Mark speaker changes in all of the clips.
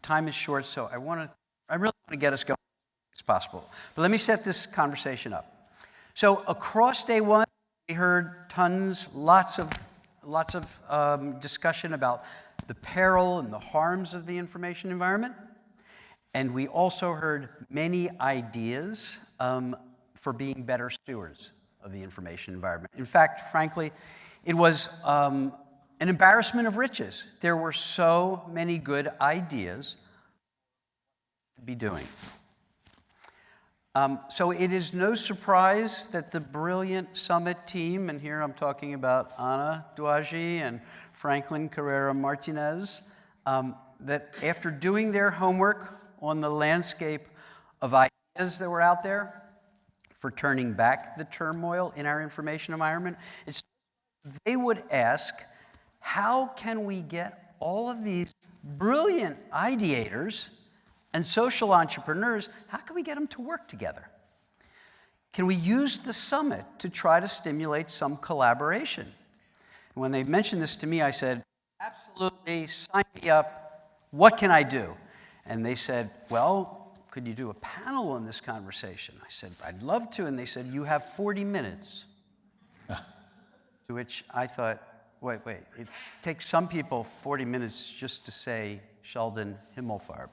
Speaker 1: time is short, so I really want to get us going as possible. But let me set this conversation up. So across day one, we heard lots of discussion about the peril and the harms of the information environment. And we also heard many ideas for being better stewards of the information environment. In fact, frankly, it was an embarrassment of riches. There were so many good ideas to be doing. So it is no surprise that the brilliant Summit team, and here I'm talking about Ana Douagi and Franklin Carrera Martinez, that after doing their homework on the landscape of ideas that were out there for turning back the turmoil in our information environment, they would ask, how can we get all of these brilliant ideators and social entrepreneurs, how can we get them to work together? Can we use the summit to try to stimulate some collaboration? And when they mentioned this to me, I said, absolutely, sign me up. What can I do? And they said, well, could you do a panel on this conversation? I said, I'd love to. And they said, you have 40 minutes. To which I thought, wait, it takes some people 40 minutes just to say Sheldon Himelfarb.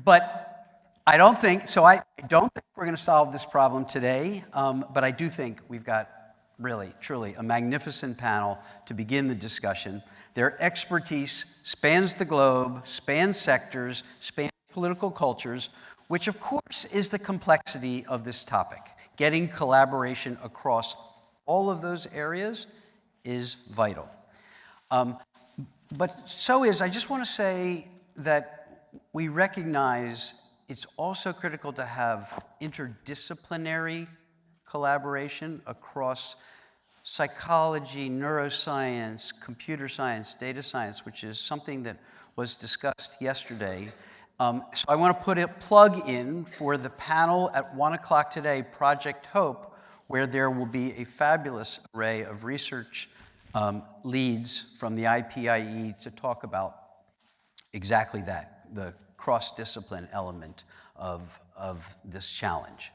Speaker 1: But I don't think we're going to solve this problem today, but I do think we've got really, truly a magnificent panel to begin the discussion. Their expertise spans the globe, spans sectors, spans political cultures, which of course is the complexity of this topic. Getting collaboration across all of those areas is vital. But so is, I just want to say that we recognize it's also critical to have interdisciplinary collaboration across psychology, neuroscience, computer science, data science, which is something that was discussed yesterday. So I want to put a plug in for the panel at 1 o'clock today, Project Hope, where there will be a fabulous array of research leads from the IPIE to talk about exactly that, the cross-discipline element of this challenge.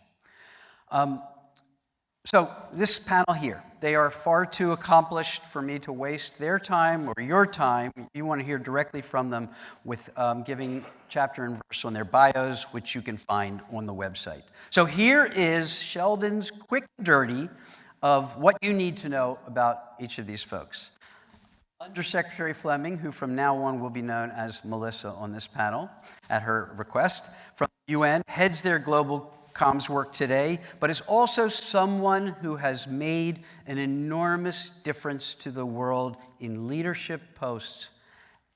Speaker 1: So this panel here, they are far too accomplished for me to waste their time or your time. You want to hear directly from them with giving chapter and verse on their bios, which you can find on the website. So here is Sheldon's quick and dirty of what you need to know about each of these folks. Undersecretary Fleming, who from now on will be known as Melissa on this panel, at her request, from the UN, heads their global comms work today, but is also someone who has made an enormous difference to the world in leadership posts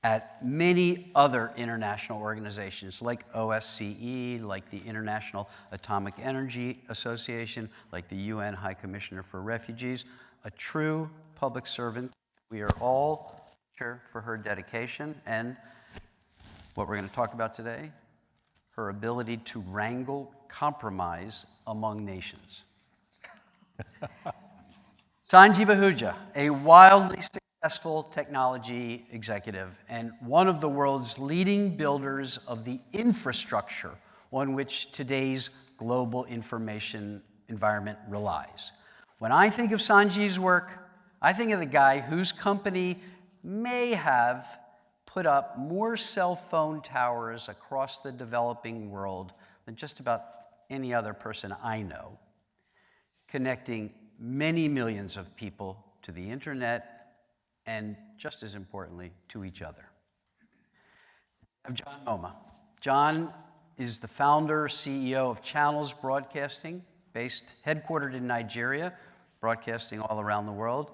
Speaker 1: at many other international organizations like OSCE, like the International Atomic Energy Association, like the UN High Commissioner for Refugees, a true public servant. We are all here for her dedication and what we're going to talk about today, her ability to wrangle compromise among nations. Sanjiv Ahuja, a wildly successful technology executive and one of the world's leading builders of the infrastructure on which today's global information environment relies. When I think of Sanjiv's work, I think of the guy whose company may have put up more cell phone towers across the developing world than just about any other person I know, connecting many millions of people to the internet and, just as importantly, to each other. I have John Momoh. John is the founder, CEO of Channels Broadcasting, headquartered in Nigeria, broadcasting all around the world.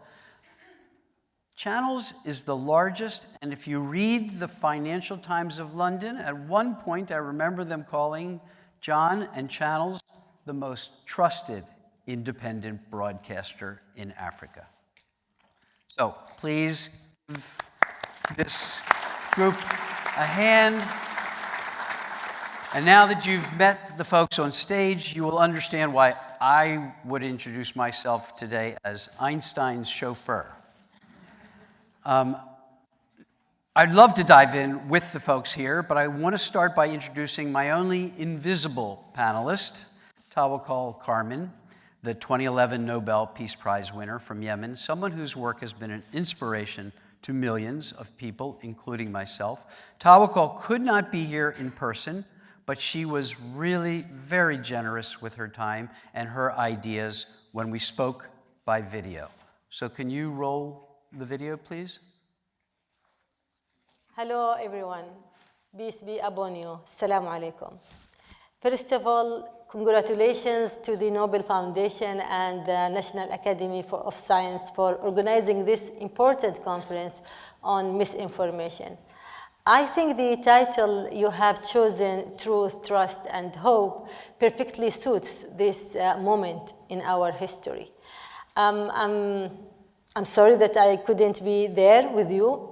Speaker 1: Channels is the largest, and if you read the Financial Times of London, at one point I remember them calling John and Channels the most trusted independent broadcaster in Africa. So please give this group a hand. And now that you've met the folks on stage, you will understand why I would introduce myself today as Einstein's chauffeur. I'd love to dive in with the folks here, but I want to start by introducing my only invisible panelist, Tawakkol Karman, the 2011 Nobel Peace Prize winner from Yemen, someone whose work has been an inspiration to millions of people, including myself. Tawakkol could not be here in person, but she was really very generous with her time and her ideas when we spoke by video. So can you roll the video, please?
Speaker 2: Hello, everyone. Peace be upon you. Assalamu alaikum. First of all, congratulations to the Nobel Foundation and the National Academy of Science for organizing this important conference on misinformation. I think the title you have chosen, Truth, Trust, and Hope, perfectly suits this moment in our history. I'm sorry that I couldn't be there with you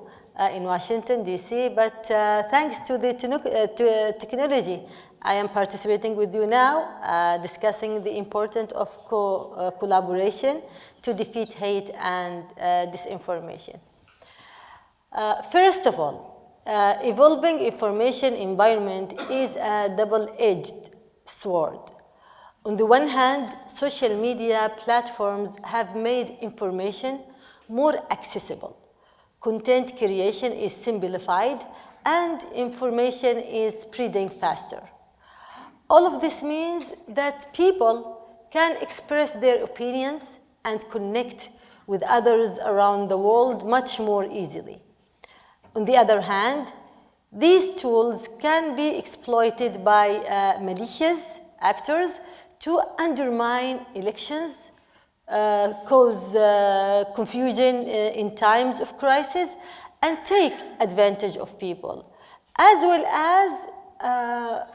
Speaker 2: in Washington, D.C., but thanks to the technology, I am participating with you now, discussing the importance of collaboration to defeat hate and disinformation. First of all, evolving information environment is a double-edged sword. On the one hand, social media platforms have made information more accessible. Content creation is simplified, and information is spreading faster. All of this means that people can express their opinions and connect with others around the world much more easily. On the other hand, these tools can be exploited by malicious actors to undermine elections, cause confusion in times of crisis, and take advantage of people, as well as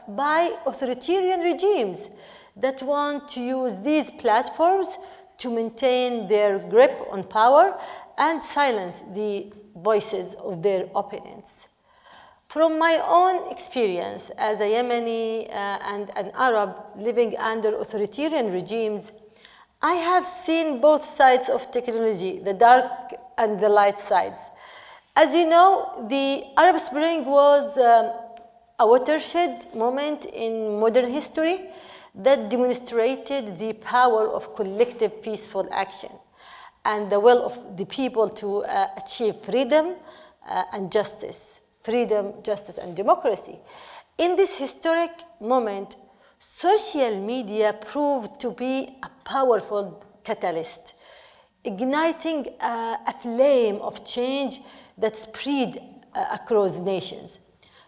Speaker 2: by authoritarian regimes that want to use these platforms to maintain their grip on power and silence the voices of their opponents. From my own experience as a Yemeni and an Arab living under authoritarian regimes, I have seen both sides of technology, the dark and the light sides. As you know, the Arab Spring was a watershed moment in modern history that demonstrated the power of collective peaceful action and the will of the people to achieve freedom and justice. Freedom, justice, and democracy. In this historic moment, social media proved to be a powerful catalyst, igniting a flame of change that spread across nations.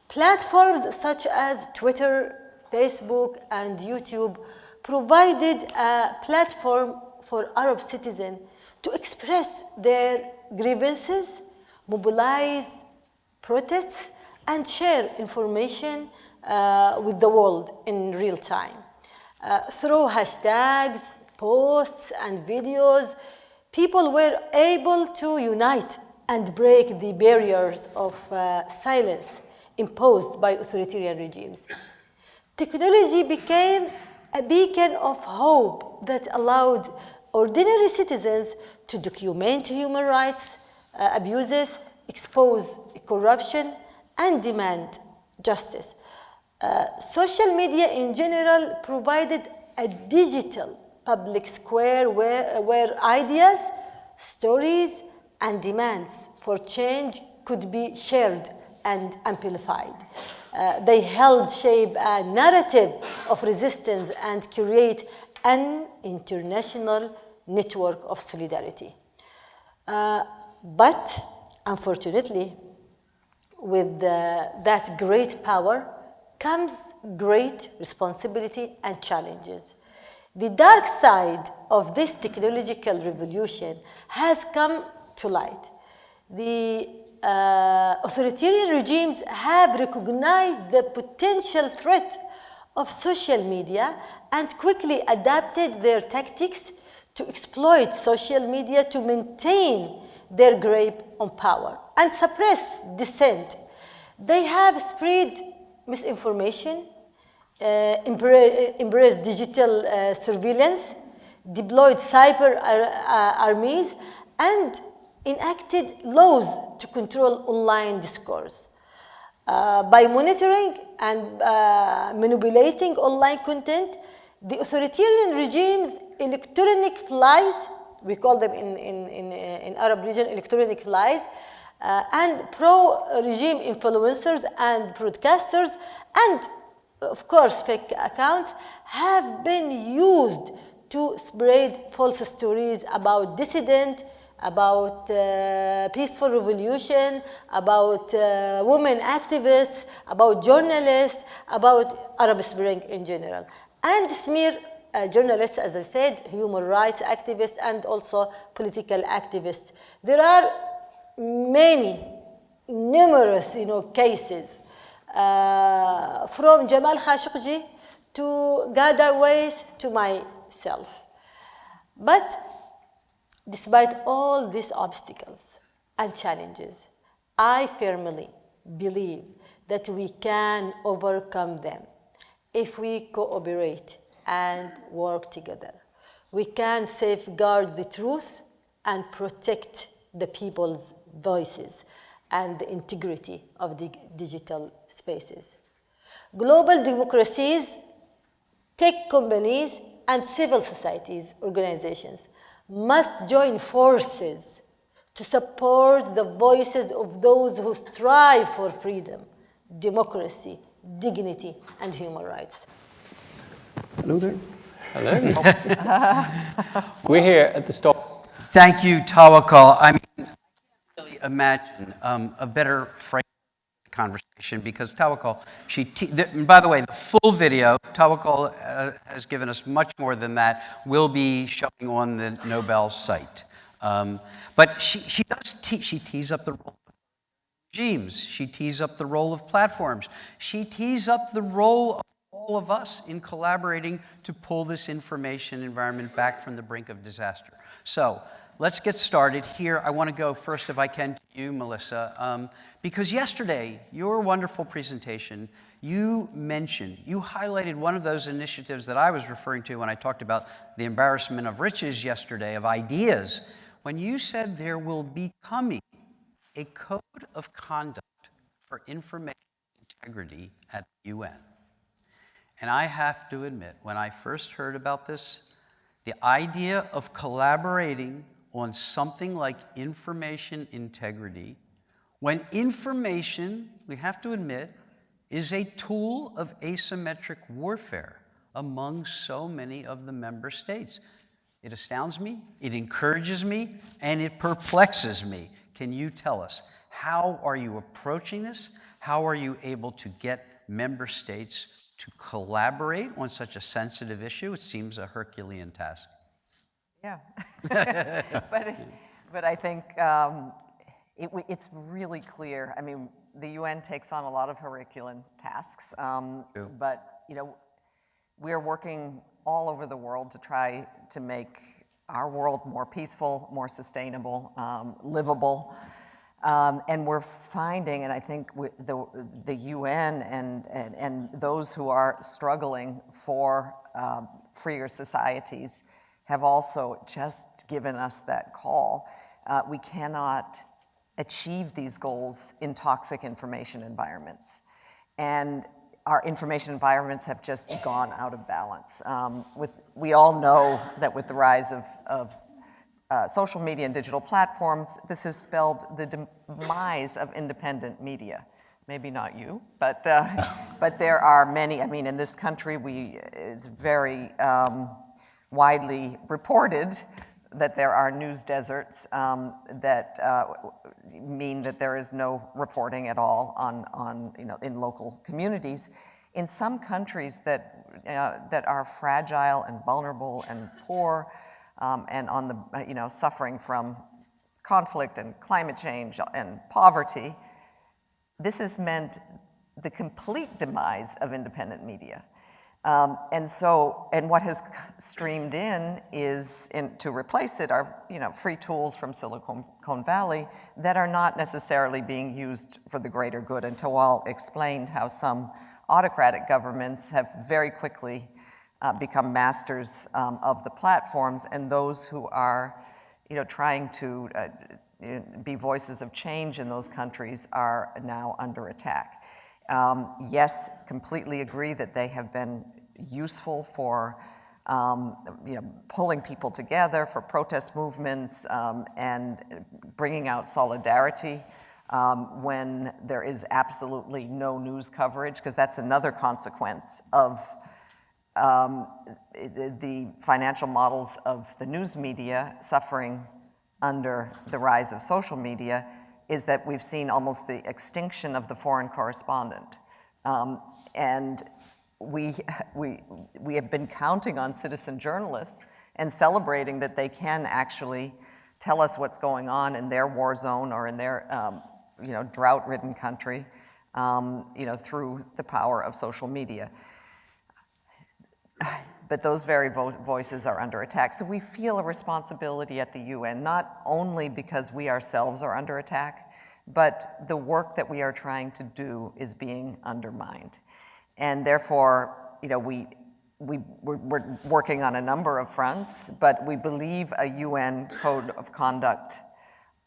Speaker 2: Platforms such as Twitter, Facebook, and YouTube provided a platform for Arab citizens to express their grievances, mobilize protests, and share information with the world in real time. Through hashtags, posts, and videos, people were able to unite and break the barriers of silence imposed by authoritarian regimes. Technology became a beacon of hope that allowed ordinary citizens to document human rights abuses, expose corruption, and demand justice. Social media in general provided a digital public square where ideas, stories, and demands for change could be shared and amplified. They helped shape a narrative of resistance and create an international network of solidarity. But unfortunately, with that great power comes great responsibility and challenges. The dark side of this technological revolution has come to light. The authoritarian regimes have recognized the potential threat of social media and quickly adapted their tactics to exploit social media to maintain their grip on power and suppress dissent. They have spread misinformation, embraced digital surveillance, deployed cyber armies, and enacted laws to control online discourse. By monitoring and manipulating online content, the authoritarian regime's electronic flies, we call them in Arab region electronic flies, and pro-regime influencers and broadcasters, and of course fake accounts, have been used to spread false stories about dissident, about peaceful revolution, about women activists, about journalists, about Arab Spring in general, and smear journalists, as I said, human rights activists, and also political activists. There are many, numerous, cases from Jamal Khashoggi to Ghada Weiss to myself. But despite all these obstacles and challenges, I firmly believe that we can overcome them if we cooperate and work together. We can safeguard the truth and protect the people's voices and the integrity of the digital spaces. Global democracies, tech companies, and civil societies organizations must join forces to support the voices of those who strive for freedom, democracy, dignity, and human rights.
Speaker 3: Hello there. Hello. We're here at the stop.
Speaker 1: Thank you, Tawakkol. I mean, I can't really imagine a better frame conversation because Tawakkol, and by the way, the full video, Tawakkol has given us much more than that, will be showing on the Nobel site. But she tees up the role of regimes. She tees up the role of platforms. She tees up the role of all of us in collaborating to pull this information environment back from the brink of disaster. So let's get started here. I want to go first, if I can, to you, Melissa, because yesterday, your wonderful presentation, you highlighted one of those initiatives that I was referring to when I talked about the embarrassment of riches yesterday, of ideas, when you said there will be coming a code of conduct for information integrity at the UN. And I have to admit, when I first heard about this, the idea of collaborating on something like information integrity, when information, we have to admit, is a tool of asymmetric warfare among so many of the member states. It astounds me, it encourages me, and it perplexes me. Can you tell us, how are you approaching this? How are you able to get member states to collaborate on such a sensitive issue? It seems a Herculean task.
Speaker 4: Yeah, but I think it's really clear. I mean, the UN takes on a lot of Herculean tasks, but we're working all over the world to try to make our world more peaceful, more sustainable, livable. And we're finding, and I think the UN and those who are struggling for freer societies have also just given us that call. We cannot achieve these goals in toxic information environments. And our information environments have just gone out of balance. We all know that with the rise of social media and digital platforms, this has spelled the demise of independent media. Maybe not you, but there are many. I mean, in this country, it's very widely reported that there are news deserts that mean that there is no reporting at all on in local communities. In some countries that are fragile and vulnerable and poor, and on the suffering from conflict and climate change and poverty, this has meant the complete demise of independent media. And what has streamed in is, to replace it, are free tools from Silicon Valley that are not necessarily being used for the greater good. And Tawal explained how some autocratic governments have very quickly become masters of the platforms, and those who are trying to be voices of change in those countries are now under attack. Yes, completely agree that they have been useful for pulling people together, for protest movements, and bringing out solidarity when there is absolutely no news coverage, because that's another consequence of the financial models of the news media suffering under the rise of social media, is that we've seen almost the extinction of the foreign correspondent. And we have been counting on citizen journalists and celebrating that they can actually tell us what's going on in their war zone or in their drought-ridden country through the power of social media. But those very voices are under attack. So we feel a responsibility at the UN, not only because we ourselves are under attack, but the work that we are trying to do is being undermined. And therefore, we're working on a number of fronts, but we believe a UN code of conduct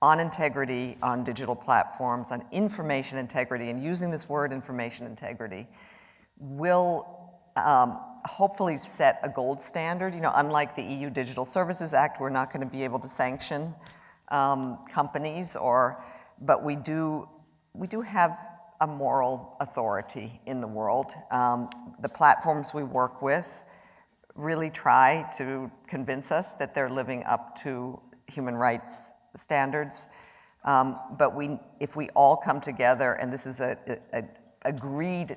Speaker 4: on integrity on digital platforms, on information integrity, and using this word information integrity will hopefully set a gold standard. Unlike the EU Digital Services Act, we're not going to be able to sanction companies, but we do have a moral authority in the world. The platforms we work with really try to convince us that they're living up to human rights standards. But if we all come together, and this is a agreed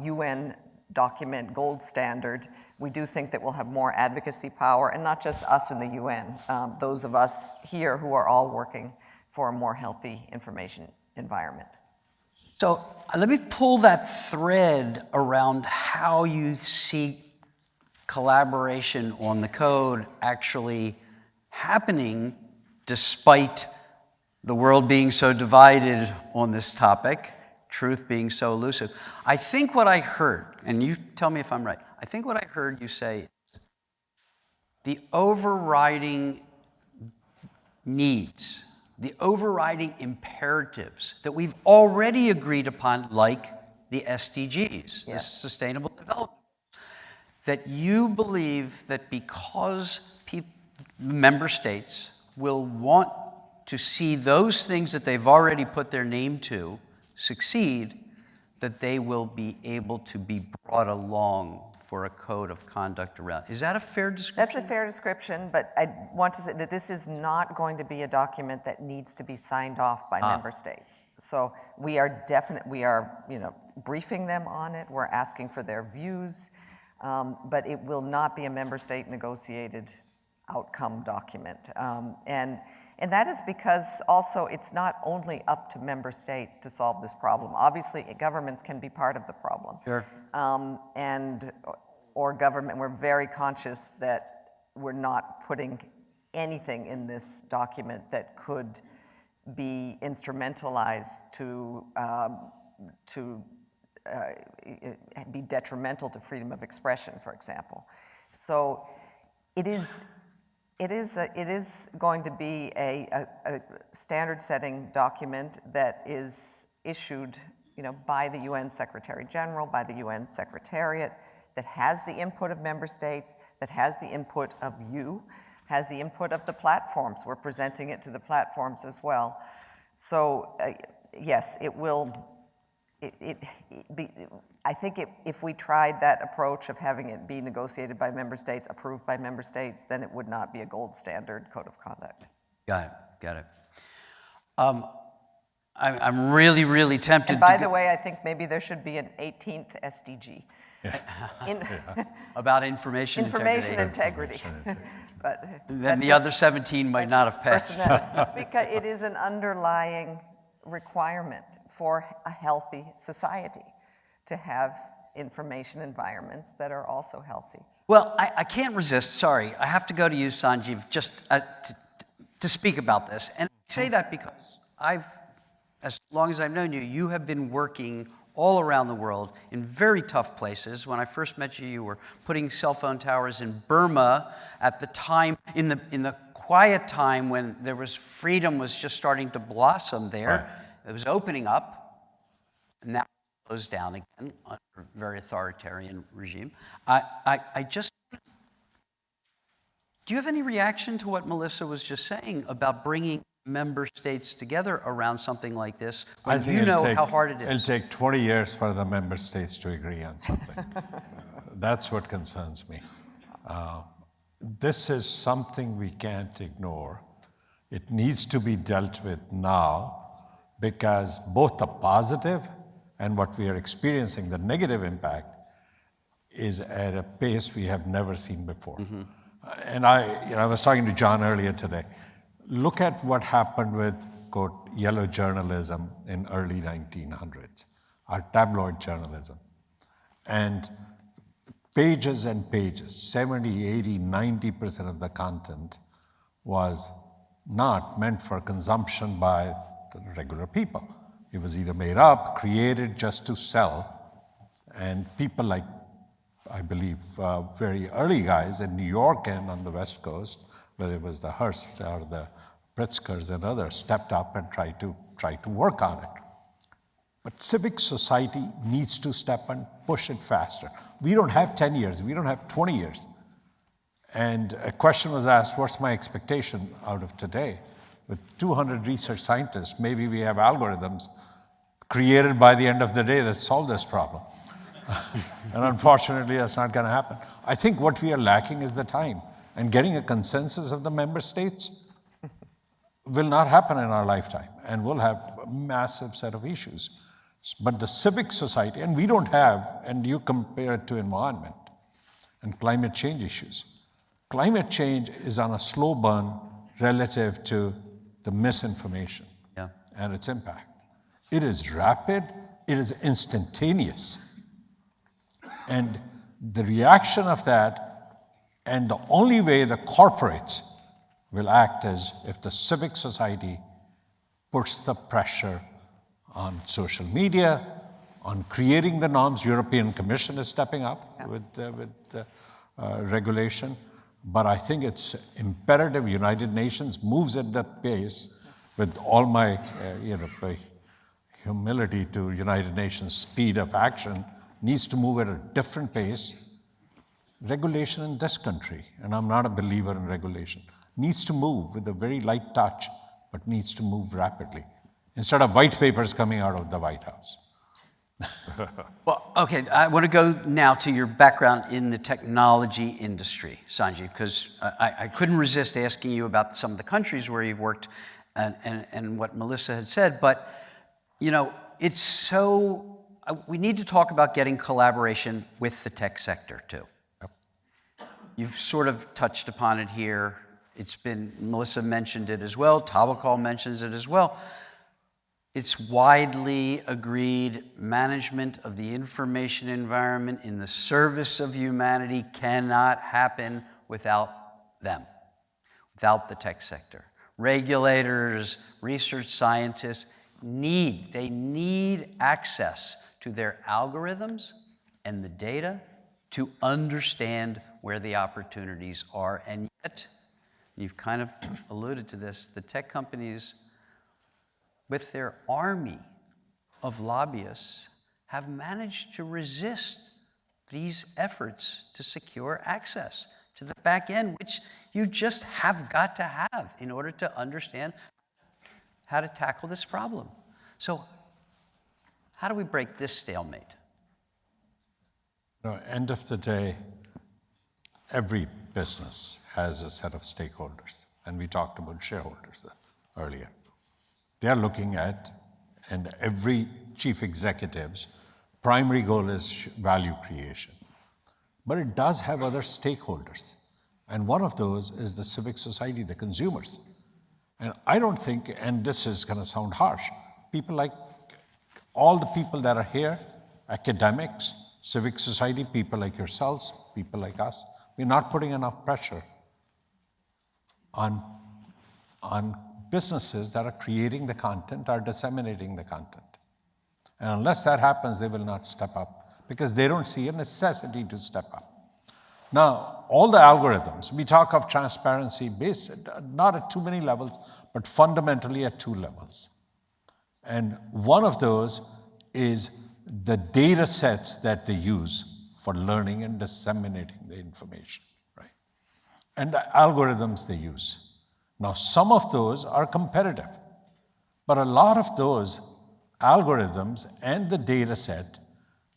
Speaker 4: UN document gold standard, we do think that we'll have more advocacy power, and not just us in the UN, those of us here who are all working for a more healthy information environment.
Speaker 1: So let me pull that thread around how you see collaboration on the code actually happening despite the world being so divided on this topic, truth being so elusive. I think what I heard, and you tell me if I'm right, I think what I heard you say, the overriding needs, the overriding imperatives that we've already agreed upon, like the SDGs, the Sustainable Development, that you believe that because member states will want to see those things that they've already put their name to succeed, that they will be able to be brought along for a code of conduct around. Is that a fair description?
Speaker 4: That's a fair description, but I want to say that this is not going to be a document that needs to be signed off by member states. So we are briefing them on it. We're asking for their views, but it will not be a member state negotiated outcome document. And that is because also it's not only up to member states to solve this problem. Obviously, governments can be part of the problem.
Speaker 1: Sure.
Speaker 4: Or government, we're very conscious that we're not putting anything in this document that could be instrumentalized to be detrimental to freedom of expression, for example. So it is going to be a standard-setting document that is issued, by the UN Secretary General, by the UN Secretariat, that has the input of member states, that has the input of you, has the input of the platforms. We're presenting it to the platforms as well. So yes, it will. I think if we tried that approach of having it be negotiated by member states, approved by member states, then it would not be a gold standard code of conduct.
Speaker 1: Got it. I'm really, really tempted.
Speaker 4: And by the way, I think maybe there should be an 18th SDG.
Speaker 1: About information
Speaker 4: integrity. But
Speaker 1: then the other 17 might not have passed.
Speaker 4: Because it is an underlying requirement for a healthy society to have information environments that are also healthy.
Speaker 1: Well, I can't resist, sorry. I have to go to you, Sanjiv, just to speak about this. And I say that because as long as I've known you, you have been working all around the world in very tough places. When I first met you, you were putting cell phone towers in Burma at the time, in the quiet time when there was freedom was just starting to blossom there.
Speaker 5: Right.
Speaker 1: It was opening up, and now it closed down again under a very authoritarian regime. I just, do you have any reaction to what Melissa was just saying about bringing member states together around something like this when you know how hard it is?
Speaker 5: It'll take 20 years for the member states to agree on something. That's what concerns me. This is something we can't ignore. It needs to be dealt with now because both the positive and what we are experiencing, the negative impact, is at a pace we have never seen before. And I was talking to John earlier today. Look at what happened with, quote, yellow journalism in early 1900s, our tabloid journalism. And pages and pages, 70, 80, 90% of the content was not meant for consumption by the regular people. It was either made up, created just to sell. And people like, I believe, very early guys in New York and on the West Coast, whether it was the Hearst or the Pritzkers and others, stepped up and tried to work on it. But civic society needs to step and push it faster. We don't have 10 years, we don't have 20 years. And a question was asked, what's my expectation out of today? With 200 research scientists, maybe we have algorithms created by the end of the day that solve this problem. And unfortunately, that's not going to happen. I think what we are lacking is the time. And getting a consensus of the member states will not happen in our lifetime. And we'll have a massive set of issues. But the civic society, and we don't have, and you compare it to environment and climate change issues. Climate change is on a slow burn relative to the misinformation and its impact. It is rapid, it is instantaneous. And the reaction of that, and the only way the corporates will act is if the civic society puts the pressure on social media, on creating the norms. European Commission is stepping up with regulation. But I think it's imperative United Nations moves at that pace with all my humility to United Nations speed of action, needs to move at a different pace. Regulation in this country, and I'm not a believer in regulation, needs to move with a very light touch, but needs to move rapidly, instead of white papers coming out of the White House.
Speaker 1: Well, okay, I want to go now to your background in the technology industry, Sanjiv, because I couldn't resist asking you about some of the countries where you've worked and what Melissa had said, but it's so, we need to talk about getting collaboration with the tech sector too.
Speaker 5: Yep.
Speaker 1: You've sort of touched upon it here. Melissa mentioned it as well, Tawakkol mentions it as well. It's widely agreed management of the information environment in the service of humanity cannot happen without them, without the tech sector. Regulators, research scientists need access to their algorithms and the data to understand where the opportunities are. And yet, you've kind of alluded to this, the tech companies with their army of lobbyists, have managed to resist these efforts to secure access to the back end, which you just have got to have in order to understand how to tackle this problem. So how do we break this stalemate?
Speaker 5: End of the day, every business has a set of stakeholders, and we talked about shareholders earlier. They're looking at, and every chief executive's primary goal is value creation. But it does have other stakeholders. And one of those is the civic society, the consumers. And I don't think, and this is going to sound harsh, people like all the people that are here, academics, civic society, people like yourselves, people like us, we're not putting enough pressure on businesses that are creating the content, are disseminating the content. And unless that happens, they will not step up because they don't see a necessity to step up. Now, all the algorithms, we talk of transparency based, not at too many levels, but fundamentally at 2 levels. And one of those is the data sets that they use for learning and disseminating the information, right? And the algorithms they use. Now, some of those are competitive, but a lot of those algorithms and the data set,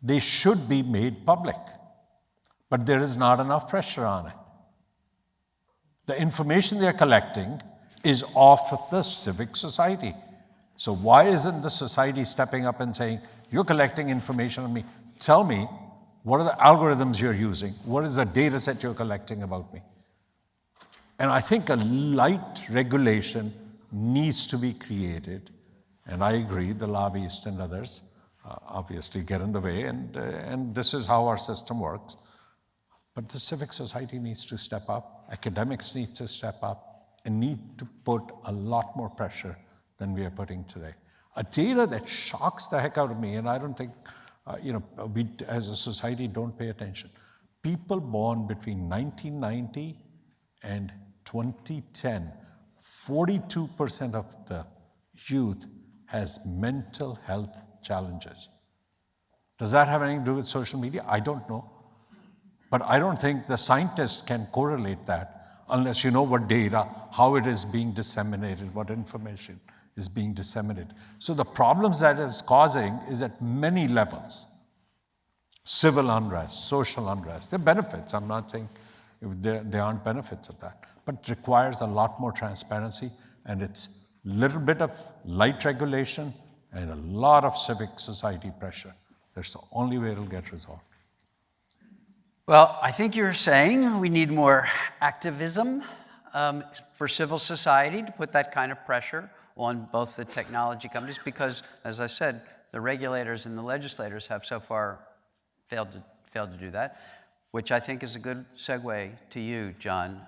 Speaker 5: they should be made public, but there is not enough pressure on it. The information they're collecting is of the civic society. So why isn't the society stepping up and saying, you're collecting information on me, tell me, what are the algorithms you're using? What is the data set you're collecting about me? And I think a light regulation needs to be created. And I agree, the lobbyists and others obviously get in the way, and this is how our system works. But the civic society needs to step up, academics need to step up, and need to put a lot more pressure than we are putting today. A data that shocks the heck out of me, and I don't think, we as a society don't pay attention. People born between 1990 and 2010, 42% of the youth has mental health challenges. Does that have anything to do with social media? I don't know. But I don't think the scientists can correlate that unless you know what data, how it is being disseminated, what information is being disseminated. So the problems that it's causing is at many levels. Civil unrest, social unrest. There are benefits. I'm not saying there aren't benefits of that. But it requires a lot more transparency, and it's a little bit of light regulation and a lot of civic society pressure. That's the only way it'll get resolved.
Speaker 1: Well, I think you're saying we need more activism for civil society to put that kind of pressure on both the technology companies, because, as I said, the regulators and the legislators have so far failed to do that, which I think is a good segue to you, John.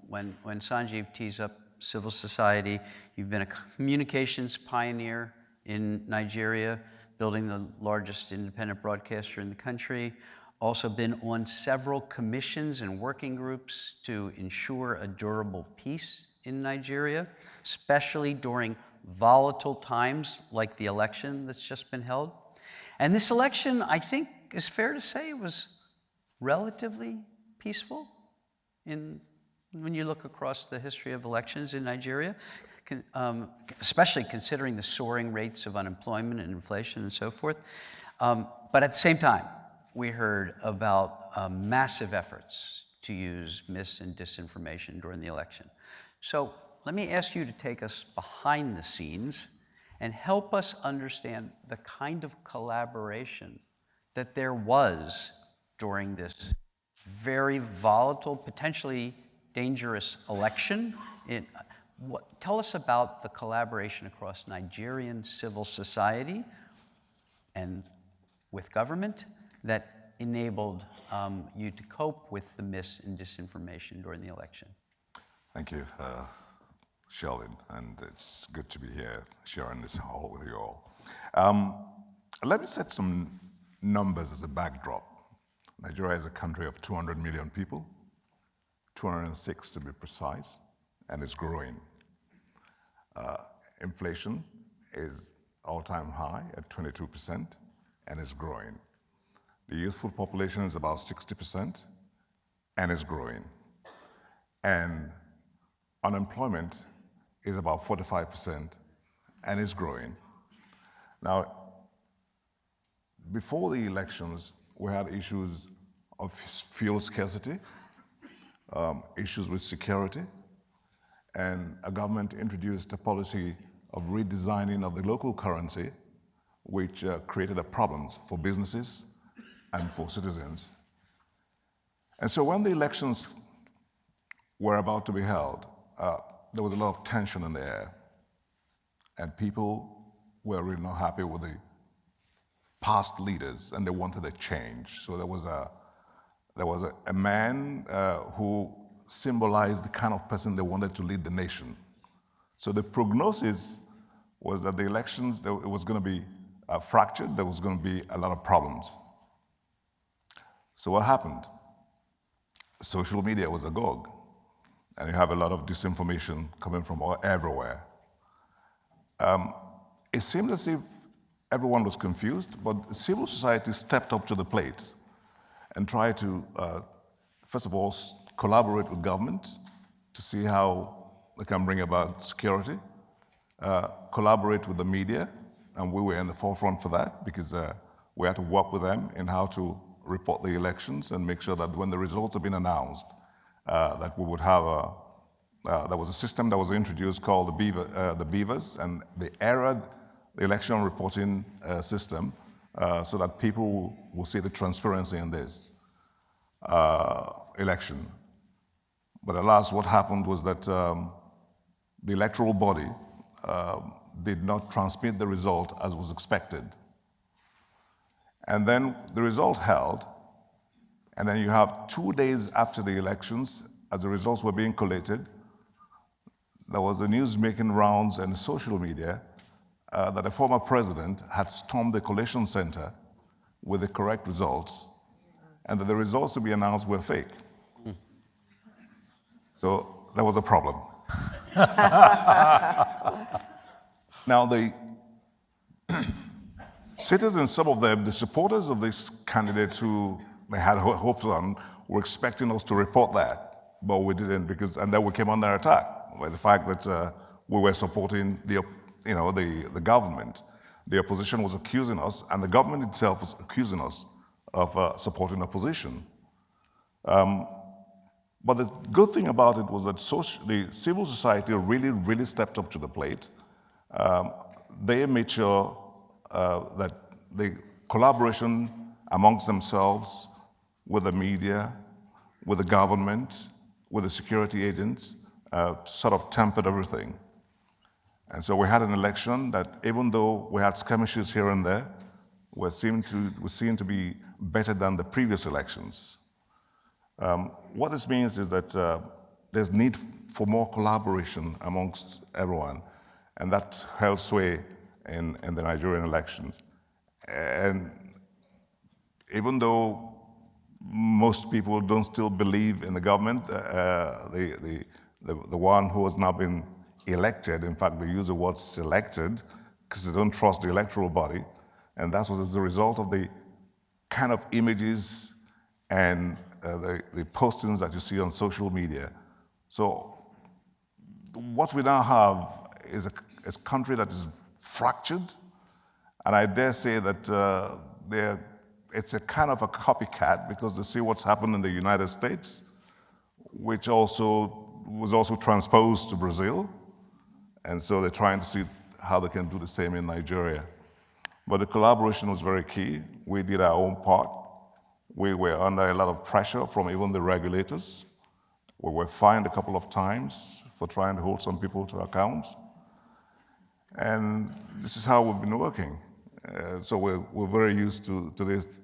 Speaker 1: When Sanjiv tees up civil society, you've been a communications pioneer in Nigeria, building the largest independent broadcaster in the country, also been on several commissions and working groups to ensure a durable peace in Nigeria, especially during volatile times like the election that's just been held. And this election, I think, is fair to say, was relatively peaceful when you look across the history of elections in Nigeria, especially considering the soaring rates of unemployment and inflation and so forth. But at the same time, we heard about massive efforts to use mis and disinformation during the election. So let me ask you to take us behind the scenes and help us understand the kind of collaboration that there was during this very volatile, potentially dangerous election. Tell us about the collaboration across Nigerian civil society and with government that enabled you to cope with the mis and disinformation during the election.
Speaker 6: Thank you, Sheldon, and it's good to be here sharing this hall with you all. Let me set some numbers as a backdrop. Nigeria is a country of 200 million people, 206 to be precise, and it's growing. Inflation is all-time high at 22%, and it's growing. The youthful population is about 60%, and it's growing. And unemployment is about 45%, and it's growing. Now, before the elections, we had issues of fuel scarcity, issues with security, and a government introduced a policy of redesigning of the local currency, which created a problem for businesses and for citizens. And so when the elections were about to be held, there was a lot of tension in the air, and people were really not happy with the past leaders, and they wanted a change. So there was a man who symbolized the kind of person they wanted to lead the nation. So the prognosis was that the elections, it was going to be fractured, there was going to be a lot of problems. So what happened? social media was agog, and you have a lot of disinformation coming from everywhere. It seemed as if everyone was confused, but civil society stepped up to the plate and tried to, first of all, collaborate with government to see how they can bring about security, collaborate with the media, and we were in the forefront for that because we had to work with them in how to report the elections and make sure that when the results have been announced, that we would have there was a system that was introduced called the Beavers, and they aired the election reporting system so that people will see the transparency in this election. But alas, what happened was that the electoral body did not transmit the result as was expected. And then the result held, and then you have 2 days after the elections, as the results were being collated, there was the news making rounds and social media that a former president had stormed the collation center with the correct results, and that the results to be announced were fake. So there was a problem. Now the citizens, some of them, the supporters of this candidate who they had hopes on, were expecting us to report that, but we didn't and then we came under attack by the fact that we were supporting the government. The opposition was accusing us, and the government itself was accusing us of supporting opposition. But the good thing about it was that the civil society really stepped up to the plate. They made sure that the collaboration amongst themselves, with the media, with the government, with the security agents, sort of tempered everything. And so we had an election that, even though we had skirmishes here and there, was seen to be better than the previous elections. What this means is that there's need for more collaboration amongst everyone, and that held sway in the Nigerian elections. And even though most people don't still believe in the government, the one who has now been elected, in fact, they use the word selected because they don't trust the electoral body, and that was as a result of the kind of images and the postings that you see on social media. So what we now have is a country that is fractured, and I dare say that it's a kind of a copycat because they see what's happened in the United States, which was also transposed to Brazil, and so they're trying to see how they can do the same in Nigeria. But the collaboration was very key. We did our own part. We were under a lot of pressure from even the regulators. We were fined a couple of times for trying to hold some people to account. And this is how we've been working. So we're very used to this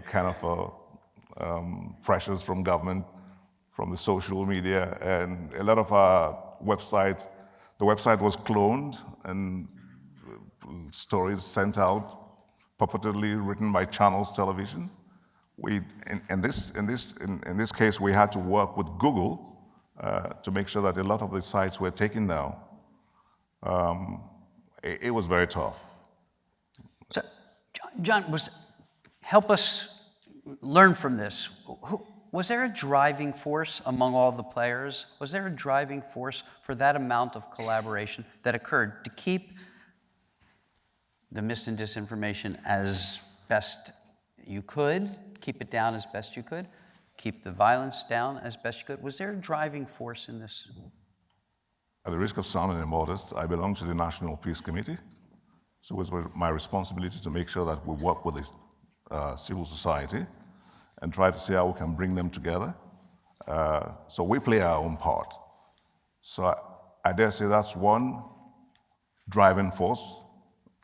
Speaker 6: kind of pressures from government, from the social media, and a lot of our websites. The website was cloned and stories sent out, purportedly written by Channels Television. In this case, we had to work with Google to make sure that a lot of the sites were taken down. It was very tough.
Speaker 1: So, John, help us learn from this. Was there a driving force among all the players? Was there a driving force for that amount of collaboration that occurred to keep the mis and disinformation as best you could, keep it down as best you could, keep the violence down as best you could? Was there a driving force in this?
Speaker 6: At the risk of sounding immodest, I belong to the National Peace Committee, so it was my responsibility to make sure that we work with the civil society and try to see how we can bring them together. So we play our own part. So I dare say that's one driving force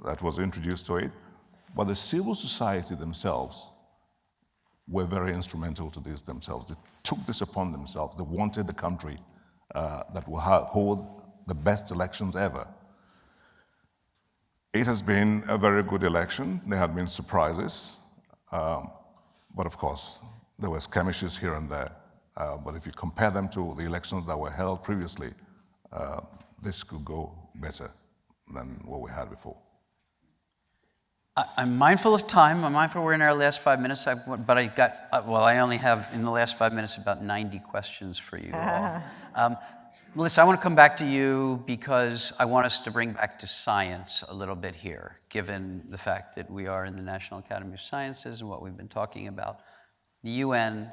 Speaker 6: that was introduced to it. But the civil society themselves were very instrumental to this themselves. They took this upon themselves. They wanted the country that will hold the best elections ever. It has been a very good election. There have been surprises. But of course, there were skirmishes here and there. But if you compare them to the elections that were held previously, this could go better than what we had before.
Speaker 1: I'm mindful of time. I'm mindful we're in our last 5 minutes, but I only have in the last 5 minutes about 90 questions for you all. Melissa, I want to come back to you because I want us to bring back to science a little bit here, given the fact that we are in the National Academy of Sciences and what we've been talking about. The UN,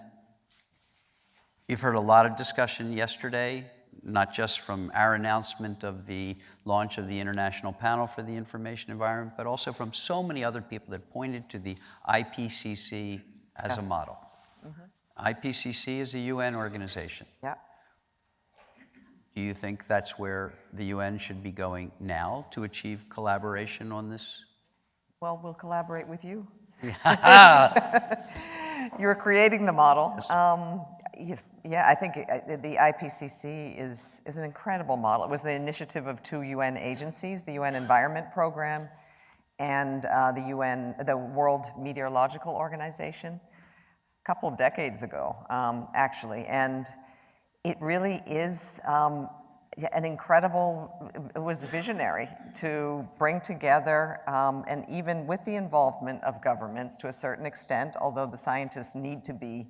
Speaker 1: you've heard a lot of discussion yesterday, not just from our announcement of the launch of the International Panel for the Information Environment, but also from so many other people that pointed to the IPCC as a model. IPCC is a UN organization.
Speaker 4: Yeah.
Speaker 1: Do you think that's where the UN should be going now to achieve collaboration on this?
Speaker 4: Well, we'll collaborate with you. You're creating the model. Yeah, I think the IPCC is an incredible model. It was the initiative of 2 UN agencies, the UN Environment Program and the World Meteorological Organization, a couple of decades ago, actually. And it really is an incredible, it was visionary to bring together, and even with the involvement of governments to a certain extent, although the scientists need to be,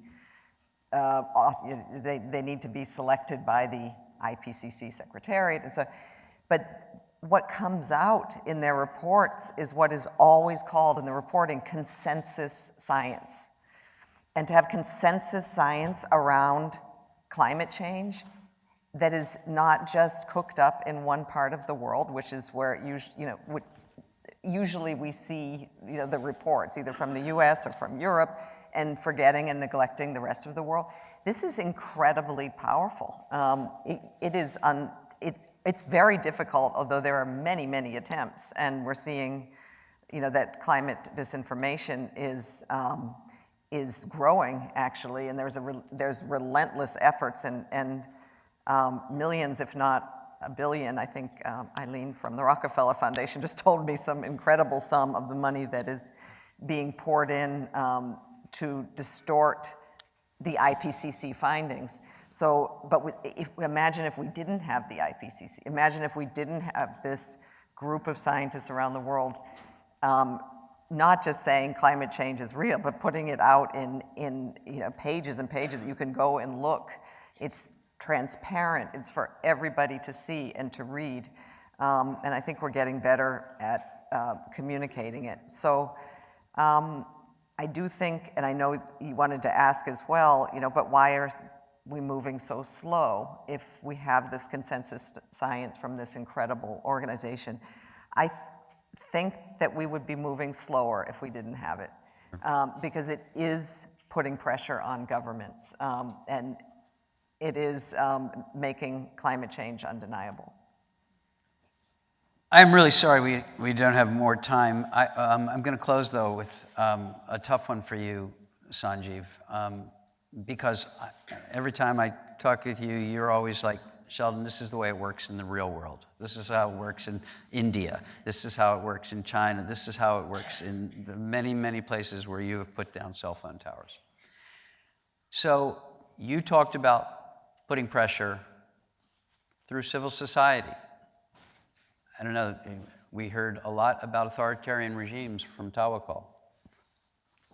Speaker 4: they need to be selected by the IPCC Secretariat. And so, but what comes out in their reports is what is always called in the reporting consensus science. And to have consensus science around climate change that is not just cooked up in one part of the world, which is where it usually we see the reports either from the US or from Europe and forgetting and neglecting the rest of the world. This is incredibly powerful. It's very difficult, although there are many, many attempts, and we're seeing that climate disinformation is growing, actually, and there's relentless efforts and millions, if not a billion. I think Eileen from the Rockefeller Foundation just told me some incredible sum of the money that is being poured in to distort the IPCC findings. So, but imagine if we didn't have the IPCC. Imagine if we didn't have this group of scientists around the world not just saying climate change is real, but putting it out in pages and pages that you can go and look. It's transparent. It's for everybody to see and to read. And I think we're getting better at communicating it. So I do think, and I know you wanted to ask as well, but why are we moving so slow if we have this consensus science from this incredible organization? I think that we would be moving slower if we didn't have it, because it is putting pressure on governments, and it is making climate change undeniable.
Speaker 1: I'm really sorry we don't have more time. I'm going to close, though, with a tough one for you, Sanjiv, because every time I talk with you, you're always like, Sheldon, this is the way it works in the real world. This is how it works in India. This is how it works in China. This is how it works in the many, many places where you have put down cell phone towers. So you talked about putting pressure through civil society. I don't know, we heard a lot about authoritarian regimes from Tawakkol.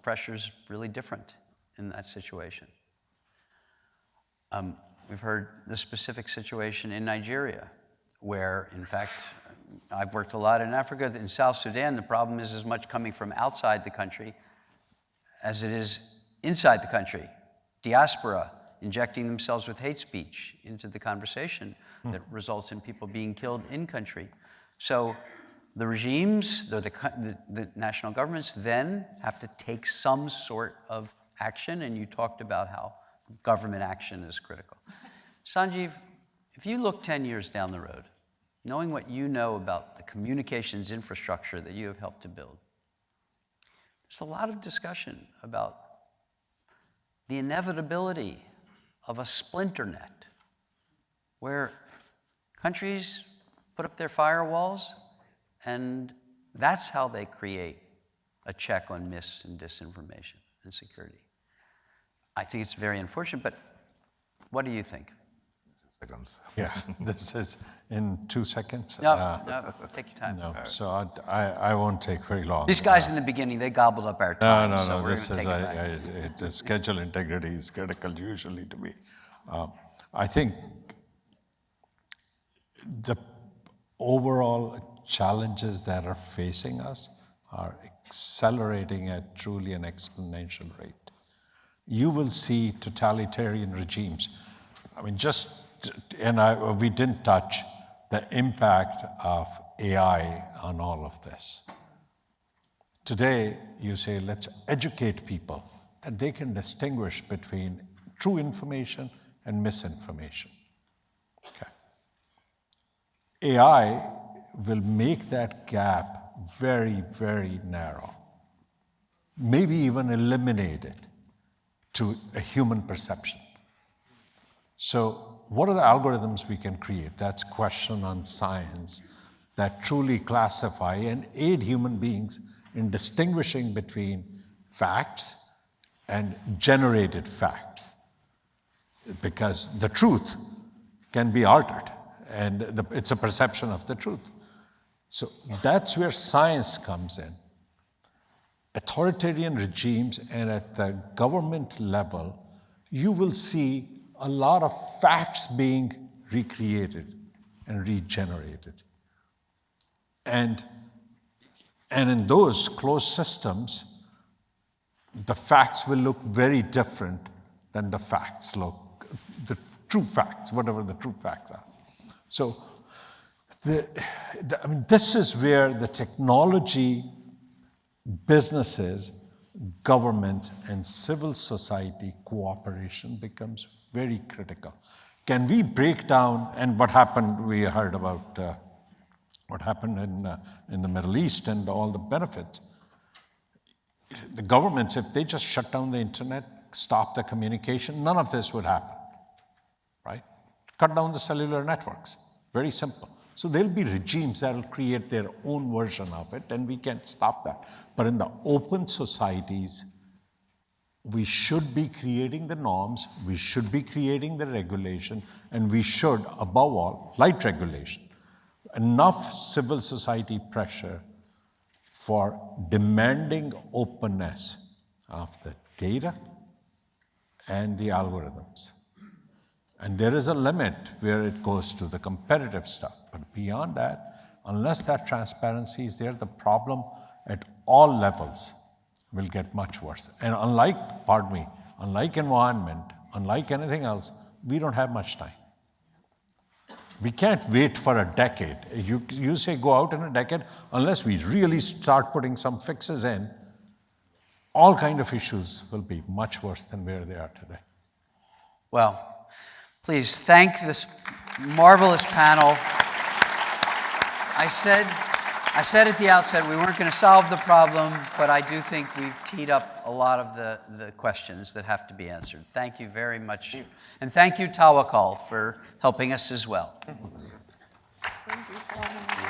Speaker 1: Pressure's really different in that situation. We've heard the specific situation in Nigeria, where, in fact, I've worked a lot in Africa. In South Sudan, the problem is as much coming from outside the country as it is inside the country. Diaspora injecting themselves with hate speech into the conversation that results in people being killed in country. So the regimes, the national governments then have to take some sort of action, and you talked about how government action is critical. Sanjiv, if you look 10 years down the road, knowing what you know about the communications infrastructure that you have helped to build, there's a lot of discussion about the inevitability of a splinter net where countries put up their firewalls, and that's how they create a check on mis and disinformation and security. I think it's very unfortunate, but What do you think?
Speaker 6: Seconds.
Speaker 5: Yeah, this is in 2 seconds.
Speaker 1: No, take your time.
Speaker 5: No, so I won't take very long.
Speaker 1: These guys in the beginning, they gobbled up our time,
Speaker 5: No,
Speaker 1: so we're
Speaker 5: this
Speaker 1: going
Speaker 5: is,
Speaker 1: to take it back.
Speaker 5: the schedule integrity is critical usually to me. I think the overall challenges that are facing us are accelerating at truly an exponential rate. You will see totalitarian regimes. I mean, we didn't touch the impact of AI on all of this. Today, you say, let's educate people that they can distinguish between true information and misinformation. Okay. AI will make that gap very, very narrow, maybe even eliminate it to a human perception. So what are the algorithms we can create? That's question on science that truly classify and aid human beings in distinguishing between facts and generated facts. Because the truth can be altered, and it's a perception of the truth. So that's where science comes in. Authoritarian regimes and at the government level, you will see a lot of facts being recreated and regenerated. And in those closed systems, the facts will look very different than the facts look, the true facts, whatever the true facts are. So I mean, this is where the technology, businesses, governments, and civil society cooperation becomes very critical. Can we break down, and what happened, we heard about what happened in the Middle East and all the benefits. The governments, if they just shut down the internet, stop the communication, none of this would happen, right? Cut down the cellular networks, very simple. So there'll be regimes that will create their own version of it, and we can't stop that. But in the open societies, we should be creating the norms, we should be creating the regulation, and we should, above all, light regulation. Enough civil society pressure for demanding openness of the data and the algorithms. And there is a limit where it goes to the competitive stuff. But beyond that, unless that transparency is there, the problem at all levels will get much worse. And unlike environment, unlike anything else, we don't have much time. We can't wait for a decade. You say go out in a decade, unless we really start putting some fixes in, all kind of issues will be much worse than where they are today.
Speaker 1: Well, please thank this marvelous panel. I said at the outset we weren't going to solve the problem, but I do think we've teed up a lot of the questions that have to be answered. Thank you very much. And thank you, Tawakkol, for helping us as well.
Speaker 2: Thank you.